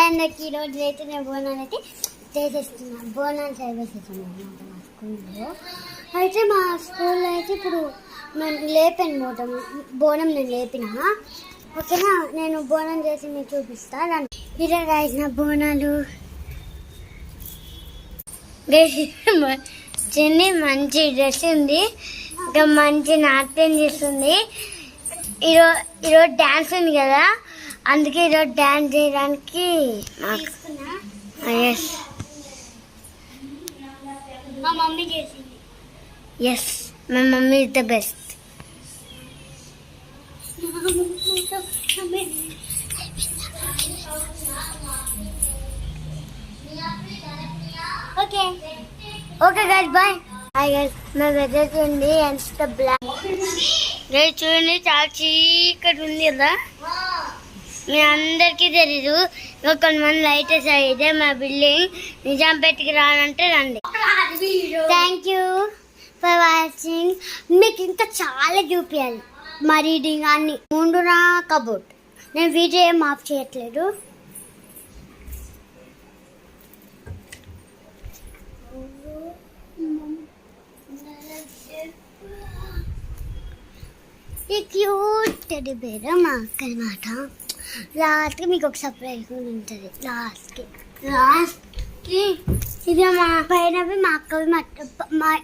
అందరికి ఈరోజు అయితే నేను బోనాలు అయితే చేసేస్తున్నాను. బోనాలు చేసేస్తున్నాను అనమాట మా స్కూల్లో. అయితే మా స్కూల్లో అయితే ఇప్పుడు నేను లేపాను బోనం నేను లేపిన. ఓకేనా, నేను బోనం చేసి మీకు చూపిస్తాను. ఇదే గైస్ నా బోనాలు. చిన్ని మంచి డ్రెస్ ఉంది, ఇంకా మంచి నాట్యం చేస్తుంది. ఈరోజు డ్యాన్స్ ఉంది కదా, అందుకే ఈరోజు డ్యాన్స్ చేయడానికి మా మమ్మీ చేసింది. ఎస్, మా mummy is the best. Okay guys, bye. Hi guys, మా వెదర్ చూడండి ఎంత బ్లాక్. గైస్ చూడండి చాలా చీకటి ఉంది కదా, మీ అందరికీ తెలీదు. ఇంకా కొంతమంది లైట్ వేసారు. ఇదే మా బిల్డింగ్. నిజాంపేటకి రావాలంటే రండి. Thank you for watching. మీకు ఇంకా చాలా చూపించాలి, మా రీడింగ్ అన్ని ముందున కబోర్డ్. నేను వీడియో ఏం ఆఫ్ చేయట్లేదు. ఈ క్యూట్ టెడ్డీ బేర్ మా అక్క అనమాట. లాస్ట్కి మీకు ఒక సర్ప్రైజ్ కూడా ఉంటుంది. లాస్ట్కి ఇది మా పైనవి మా అక్కవి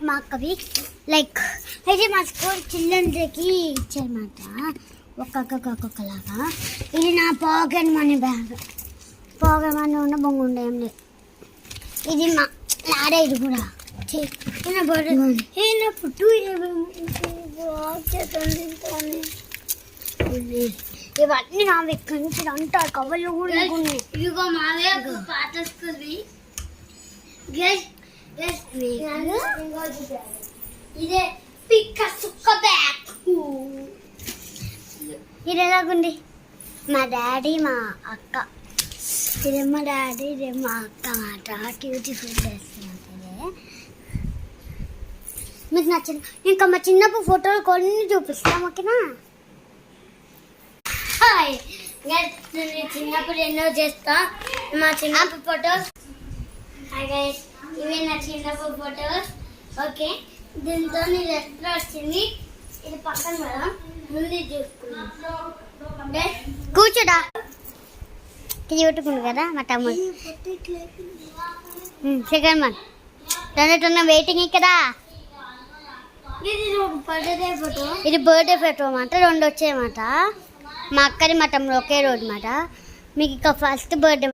మా అక్కవి లైక్. అయితే మా స్కూల్ చిల్డ్రన్స్కి ఇచ్చారన్నమాట, ఒక్కొక్కలాగా. ఇది నా pocket money bag. Pocket money ఉన్న బొంగు ఉండే ఏం లేదు. ఇది మా లాడే. ఇది కూడా పుట్టు ఇవన్నీ నా ఎక్కడి నుంచి అంటారు. కవర్లు కూడా ఇదిగో మావే పాత స్కూల్వి. ఇదే పిక్క సుక్క బ్యాగ్. ఇది ఎలాగుంది? మా డాడీ మా అక్క. ఇదే మా డాడీ, ఇదే మా అక్క మాట. బ్యూటిఫుల్ చేస్తున్నారు. మీకు నచ్చిన ఇంకా మా చిన్నప్పుడు ఫోటోలు కొన్ని చూపిస్తాం. ఓకేనా? హాయ్ గైస్, నేను చిన్నప్పుడు ఎన్నో చేస్తా. మా చిన్నప్పుడు ఫోటోస్. హాయ్ గైస్, ఇవి నా చిన్నప్పుడు ఫోటోస్. ఓకే, దీంతో నేను ఎట్లా వచ్చింది ఇది పక్కన కదా, ముందు చూసుకున్నాను. కూర్చోడా పెట్టుకుంది కదా మా తమ్ముడు. సెకండ్ వన్ తొందర వెయిటింగ్ కదా. ఇది బర్త్డే ఫోటో అన్నమాట. 2 వచ్చాయన్నమాట. మా అక్కది మా తమ్ముడు ఒకే రోజు అన్నమాట. మీకు ఇక ఫస్ట్ బర్త్డే